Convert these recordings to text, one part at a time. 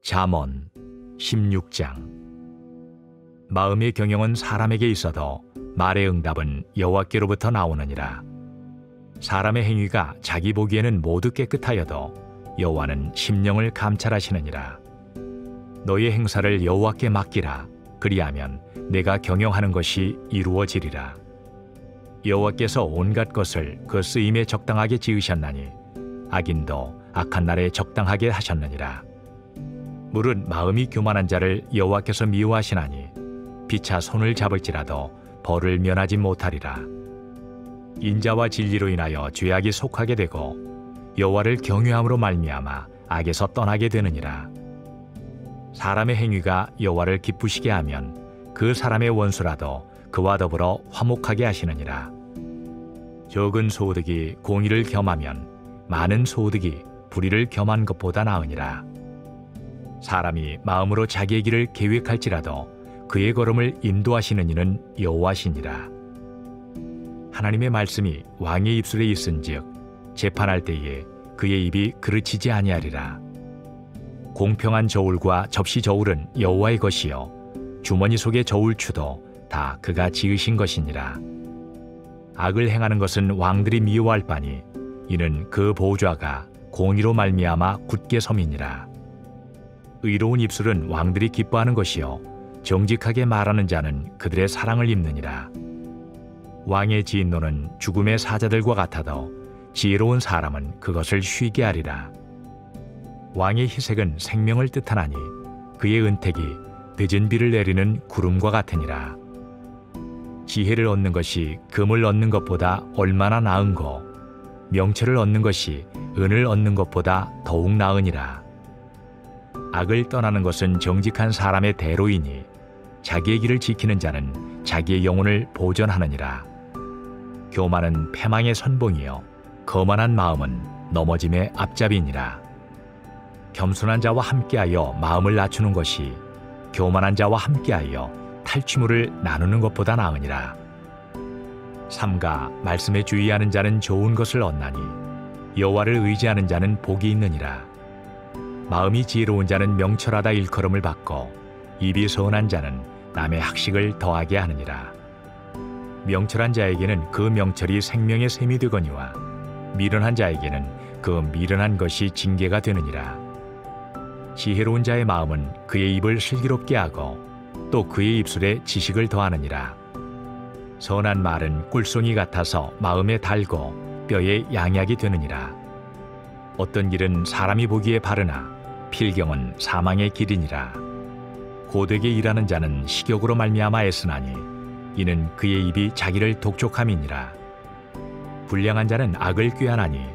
잠언 16장. 마음의 경영은 사람에게 있어도 말의 응답은 여호와께로부터 나오느니라. 사람의 행위가 자기 보기에는 모두 깨끗하여도 여호와는 심령을 감찰하시느니라. 너의 행사를 여호와께 맡기라. 그리하면 내가 경영하는 것이 이루어지리라. 여호와께서 온갖 것을 그 쓰임에 적당하게 지으셨나니 악인도 악한 날에 적당하게 하셨느니라. 물은 마음이 교만한 자를 여호와께서 미워하시나니 피차 손을 잡을지라도 벌을 면하지 못하리라. 인자와 진리로 인하여 죄악이 속하게 되고 여호와를 경외함으로 말미암아 악에서 떠나게 되느니라. 사람의 행위가 여호와를 기쁘시게 하면 그 사람의 원수라도 그와 더불어 화목하게 하시느니라. 적은 소득이 공의를 겸하면 많은 소득이 불의를 겸한 것보다 나으니라. 사람이 마음으로 자기의 길을 계획할지라도 그의 걸음을 인도하시는 이는 여호와시니라. 하나님의 말씀이 왕의 입술에 있은즉 재판할 때에 그의 입이 그르치지 아니하리라. 공평한 저울과 접시 저울은 여호와의 것이요 주머니 속의 저울추도 다 그가 지으신 것이니라. 악을 행하는 것은 왕들이 미워할 바니 이는 그 보좌가 공의로 말미암아 굳게 섬이니라. 의로운 입술은 왕들이 기뻐하는 것이요 정직하게 말하는 자는 그들의 사랑을 입느니라. 왕의 진노는 죽음의 사자들과 같아도 지혜로운 사람은 그것을 쉬게 하리라. 왕의 희색은 생명을 뜻하나니 그의 은택이 늦은 비를 내리는 구름과 같으니라. 지혜를 얻는 것이 금을 얻는 것보다 얼마나 나은고 명철을 얻는 것이 은을 얻는 것보다 더욱 나으니라. 악을 떠나는 것은 정직한 사람의 대로이니 자기의 길을 지키는 자는 자기의 영혼을 보전하느니라. 교만은 패망의 선봉이요 거만한 마음은 넘어짐의 앞잡이니라. 겸손한 자와 함께하여 마음을 낮추는 것이 교만한 자와 함께하여 탈취물을 나누는 것보다 나으니라. 삼가 말씀에 주의하는 자는 좋은 것을 얻나니 여호와를 의지하는 자는 복이 있느니라. 마음이 지혜로운 자는 명철하다 일컬음을 받고 입이 선한 자는 남의 학식을 더하게 하느니라. 명철한 자에게는 그 명철이 생명의 샘이 되거니와 미련한 자에게는 그 미련한 것이 징계가 되느니라. 지혜로운 자의 마음은 그의 입을 슬기롭게 하고 또 그의 입술에 지식을 더하느니라. 선한 말은 꿀송이 같아서 마음에 달고 뼈에 양약이 되느니라. 어떤 길은 사람이 보기에 바르나 필경은 사망의 길이니라. 고되게 일하는 자는 식욕으로 말미암아 애쓰나니 이는 그의 입이 자기를 독촉함이니라. 불량한 자는 악을 꾀하나니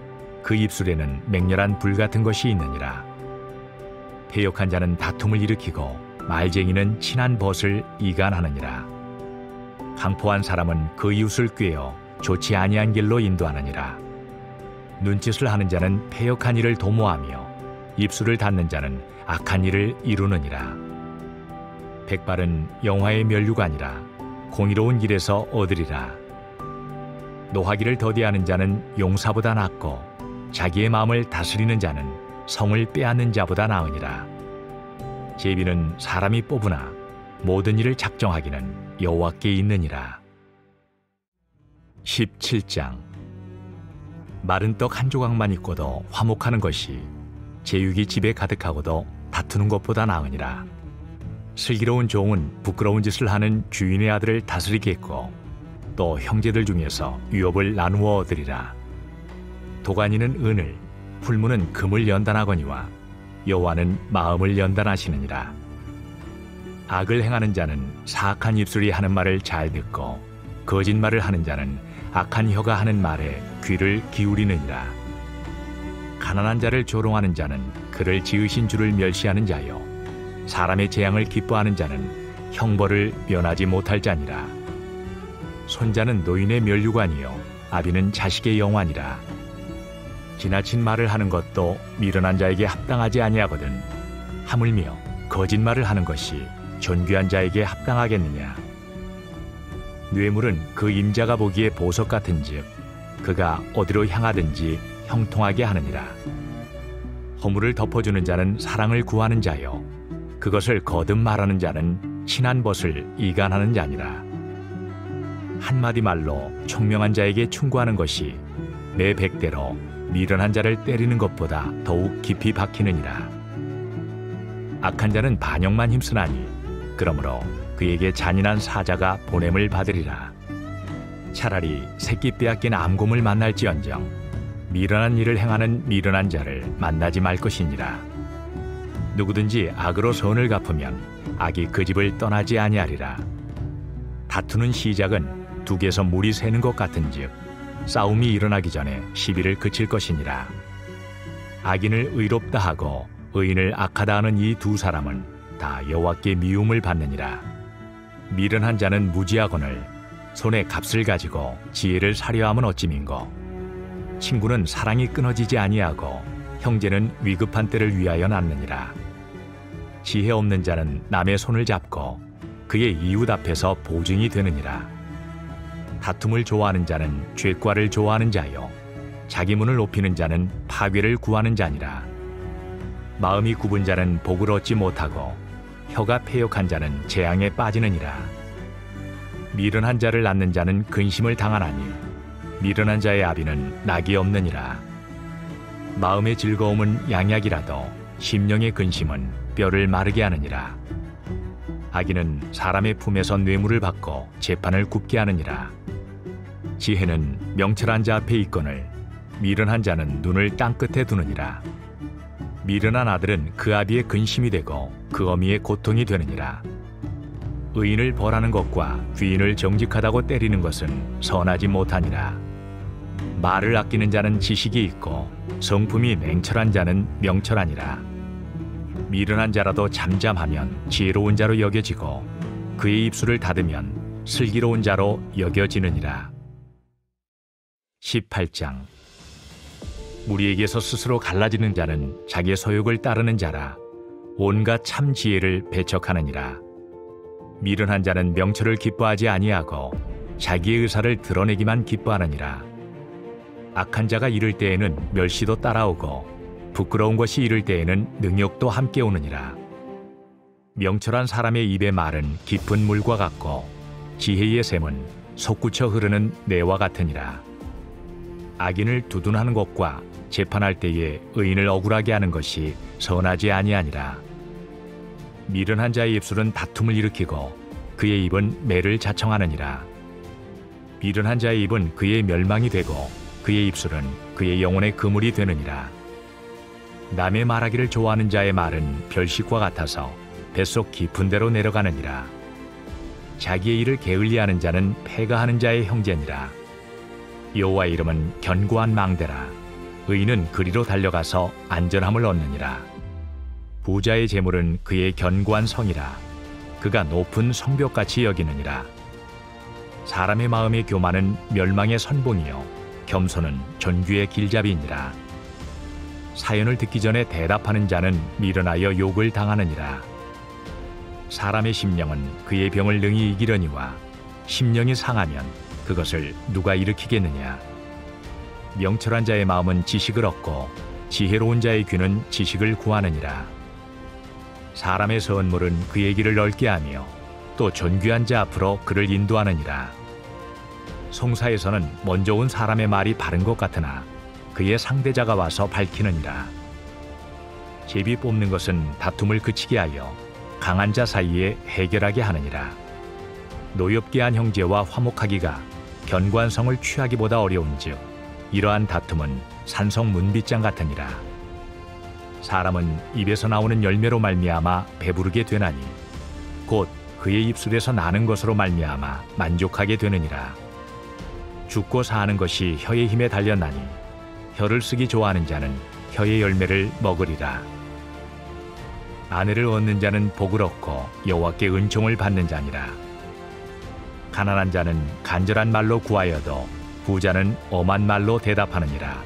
그 입술에는 맹렬한 불 같은 것이 있느니라. 패역한 자는 다툼을 일으키고 말쟁이는 친한 벗을 이간하느니라. 강포한 사람은 그 이웃을 꾀어 좋지 아니한 길로 인도하느니라. 눈짓을 하는 자는 패역한 일을 도모하며 입술을 닫는 자는 악한 일을 이루느니라. 백발은 영화의 면류가 아니라 공의로운 길에서 얻으리라. 노하기를 더디하는 자는 용사보다 낫고 자기의 마음을 다스리는 자는 성을 빼앗는 자보다 나으니라. 제비는 사람이 뽑으나 모든 일을 작정하기는 여호와께 있느니라. 17장. 마른 떡 한 조각만 있고도 화목하는 것이 제육이 집에 가득하고도 다투는 것보다 나으니라. 슬기로운 종은 부끄러운 짓을 하는 주인의 아들을 다스리겠고 또 형제들 중에서 유업을 나누어 얻으리라. 도가니는 은을, 풀무는 금을 연단하거니와 여호와는 마음을 연단하시느니라. 악을 행하는 자는 사악한 입술이 하는 말을 잘 듣고 거짓말을 하는 자는 악한 혀가 하는 말에 귀를 기울이느니라. 가난한 자를 조롱하는 자는 그를 지으신 주를 멸시하는 자요 사람의 재앙을 기뻐하는 자는 형벌을 면하지 못할 자니라. 손자는 노인의 면류관이요 아비는 자식의 영환이라. 지나친 말을 하는 것도 미련한 자에게 합당하지 아니하거든 하물며 거짓말을 하는 것이 존귀한 자에게 합당하겠느냐. 뇌물은 그 임자가 보기에 보석 같은즉 그가 어디로 향하든지 형통하게 하느니라. 허물을 덮어주는 자는 사랑을 구하는 자요 그것을 거듭 말하는 자는 친한 벗을 이간하는 자니라. 한마디 말로 총명한 자에게 충고하는 것이 내 백대로 미련한 자를 때리는 것보다 더욱 깊이 박히느니라. 악한 자는 반역만 힘쓰나니 그러므로 그에게 잔인한 사자가 보냄을 받으리라. 차라리 새끼 빼앗긴 암곰을 만날지언정 미련한 일을 행하는 미련한 자를 만나지 말 것이니라. 누구든지 악으로 선을 갚으면 악이 그 집을 떠나지 아니하리라. 다투는 시작은 둑에서 물이 새는 것 같은즉 싸움이 일어나기 전에 시비를 그칠 것이니라. 악인을 의롭다 하고 의인을 악하다 하는 이 두 사람은 다 여호와께 미움을 받느니라. 미련한 자는 무지하거늘 손에 값을 가지고 지혜를 사려함은 어찌민고. 친구는 사랑이 끊어지지 아니하고 형제는 위급한 때를 위하여 낳느니라. 지혜 없는 자는 남의 손을 잡고 그의 이웃 앞에서 보증이 되느니라. 다툼을 좋아하는 자는 죄과를 좋아하는 자요 자기 문을 높이는 자는 파괴를 구하는 자니라. 마음이 굽은 자는 복을 얻지 못하고 혀가 패역한 자는 재앙에 빠지느니라. 미련한 자를 낳는 자는 근심을 당하나니 미련한 자의 아비는 낙이 없느니라. 마음의 즐거움은 양약이라도 심령의 근심은 뼈를 마르게 하느니라. 악인은 사람의 품에서 뇌물을 받고 재판을 굽게 하느니라. 지혜는 명철한 자 앞에 있거늘 미련한 자는 눈을 땅끝에 두느니라. 미련한 아들은 그 아비의 근심이 되고 그 어미의 고통이 되느니라. 의인을 벌하는 것과 귀인을 정직하다고 때리는 것은 선하지 못하니라. 말을 아끼는 자는 지식이 있고 성품이 냉철한 자는 명철하니라. 미련한 자라도 잠잠하면 지혜로운 자로 여겨지고 그의 입술을 닫으면 슬기로운 자로 여겨지느니라. 18장. 무리에게서 스스로 갈라지는 자는 자기의 소욕을 따르는 자라 온갖 참 지혜를 배척하느니라. 미련한 자는 명철을 기뻐하지 아니하고 자기의 의사를 드러내기만 기뻐하느니라. 악한 자가 이를 때에는 멸시도 따라오고 부끄러운 것이 이를 때에는 능욕도 함께 오느니라. 명철한 사람의 입의 말은 깊은 물과 같고 지혜의 샘은 솟구쳐 흐르는 내와 같으니라. 악인을 두둔하는 것과 재판할 때에 의인을 억울하게 하는 것이 선하지 아니하니라. 미련한 자의 입술은 다툼을 일으키고 그의 입은 매를 자청하느니라. 미련한 자의 입은 그의 멸망이 되고 그의 입술은 그의 영혼의 그물이 되느니라. 남의 말하기를 좋아하는 자의 말은 별식과 같아서 뱃속 깊은 데로 내려가느니라. 자기의 일을 게을리하는 자는 패가하는 자의 형제니라. 여호와 이름은 견고한 망대라. 의인은 그리로 달려가서 안전함을 얻느니라. 부자의 재물은 그의 견고한 성이라. 그가 높은 성벽같이 여기느니라. 사람의 마음의 교만은 멸망의 선봉이요 겸손은 존귀의 길잡이니라. 사연을 듣기 전에 대답하는 자는 미련하여 욕을 당하느니라. 사람의 심령은 그의 병을 능히 이기려니와 심령이 상하면 그것을 누가 일으키겠느냐. 명철한 자의 마음은 지식을 얻고 지혜로운 자의 귀는 지식을 구하느니라. 사람의 선물은 그의 길을 넓게 하며 또 존귀한 자 앞으로 그를 인도하느니라. 송사에서는 먼저 온 사람의 말이 바른 것 같으나 그의 상대자가 와서 밝히느니라. 제비 뽑는 것은 다툼을 그치게 하여 강한 자 사이에 해결하게 하느니라. 노엽게 한 형제와 화목하기가 견고한 성을 취하기보다 어려운즉 이러한 다툼은 산성 문빗장 같으니라. 사람은 입에서 나오는 열매로 말미암아 배부르게 되나니 곧 그의 입술에서 나는 것으로 말미암아 만족하게 되느니라. 죽고 사는 것이 혀의 힘에 달렸나니 혀를 쓰기 좋아하는 자는 혀의 열매를 먹으리라. 아내를 얻는 자는 복을 얻고 여호와께 은총을 받는 자니라. 가난한 자는 간절한 말로 구하여도 부자는 엄한 말로 대답하느니라.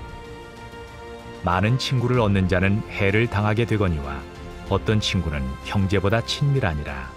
많은 친구를 얻는 자는 해를 당하게 되거니와 어떤 친구는 형제보다 친밀하니라.